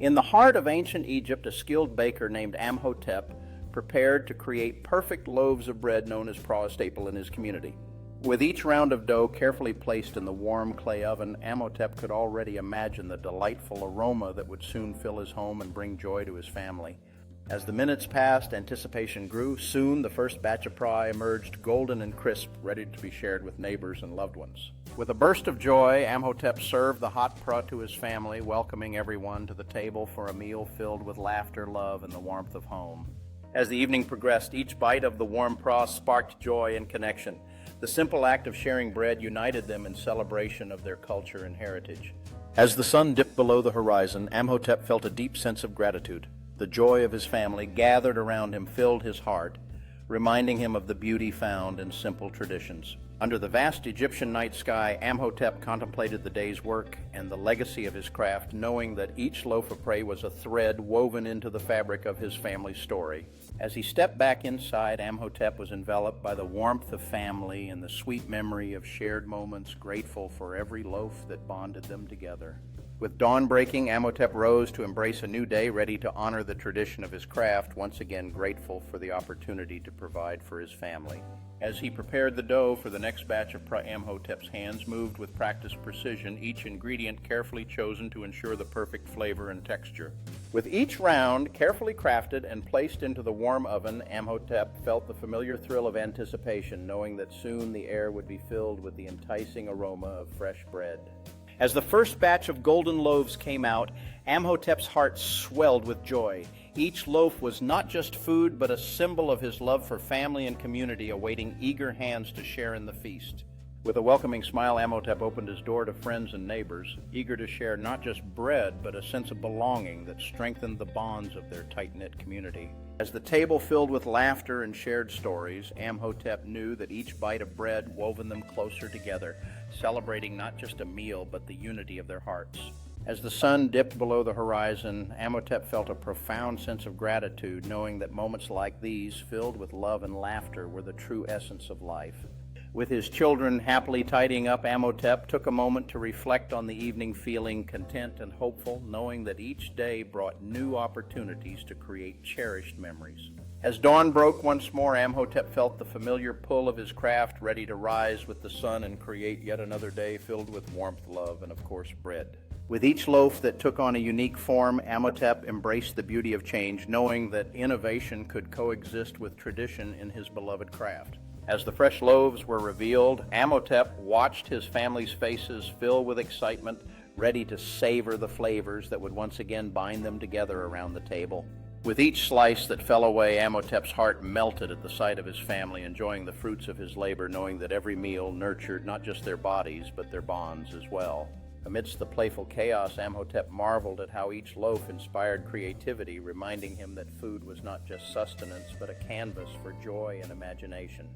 In the heart of ancient Egypt, a skilled baker named Amhotep prepared to create perfect loaves of bread known as a staple in his community. With each round of dough carefully placed in the warm clay oven, Amhotep could already imagine the delightful aroma that would soon fill his home and bring joy to his family. As the minutes passed, anticipation grew. Soon, the first batch of pie emerged golden and crisp, ready to be shared with neighbors and loved ones. With a burst of joy, Amhotep served the hot pra to his family, welcoming everyone to the table for a meal filled with laughter, love, and the warmth of home. As the evening progressed, each bite of the warm pra sparked joy and connection. The simple act of sharing bread united them in celebration of their culture and heritage. As the sun dipped below the horizon, Amhotep felt a deep sense of gratitude. The joy of his family gathered around him filled his heart, reminding him of the beauty found in simple traditions. Under the vast Egyptian night sky, Amhotep contemplated the day's work and the legacy of his craft, knowing that each loaf of prey was a thread woven into the fabric of his family's story. As he stepped back inside, Amhotep was enveloped by the warmth of family and the sweet memory of shared moments, grateful for every loaf that bonded them together. With dawn breaking, Amhotep rose to embrace a new day, ready to honor the tradition of his craft, once again grateful for the opportunity to provide for his family. As he prepared the dough for the next batch of Amhotep's hands moved with practiced precision, each ingredient carefully chosen to ensure the perfect flavor and texture. With each round carefully crafted and placed into the warm oven, Amhotep felt the familiar thrill of anticipation, knowing that soon the air would be filled with the enticing aroma of fresh bread. As the first batch of golden loaves came out, Amhotep's heart swelled with joy. Each loaf was not just food, but a symbol of his love for family and community, awaiting eager hands to share in the feast. With a welcoming smile, Amhotep opened his door to friends and neighbors, eager to share not just bread, but a sense of belonging that strengthened the bonds of their tight-knit community. As the table filled with laughter and shared stories, Amhotep knew that each bite of bread woven them closer together, celebrating not just a meal, but the unity of their hearts. As the sun dipped below the horizon, Amhotep felt a profound sense of gratitude, knowing that moments like these, filled with love and laughter, were the true essence of life. With his children happily tidying up, Amhotep took a moment to reflect on the evening, feeling content and hopeful, knowing that each day brought new opportunities to create cherished memories. As dawn broke once more, Amhotep felt the familiar pull of his craft, ready to rise with the sun and create yet another day filled with warmth, love, and of course, bread. With each loaf that took on a unique form, Amhotep embraced the beauty of change, knowing that innovation could coexist with tradition in his beloved craft. As the fresh loaves were revealed, Amhotep watched his family's faces fill with excitement, ready to savor the flavors that would once again bind them together around the table. With each slice that fell away, Amhotep's heart melted at the sight of his family, enjoying the fruits of his labor, knowing that every meal nurtured not just their bodies, but their bonds as well. Amidst the playful chaos, Amhotep marveled at how each loaf inspired creativity, reminding him that food was not just sustenance, but a canvas for joy and imagination.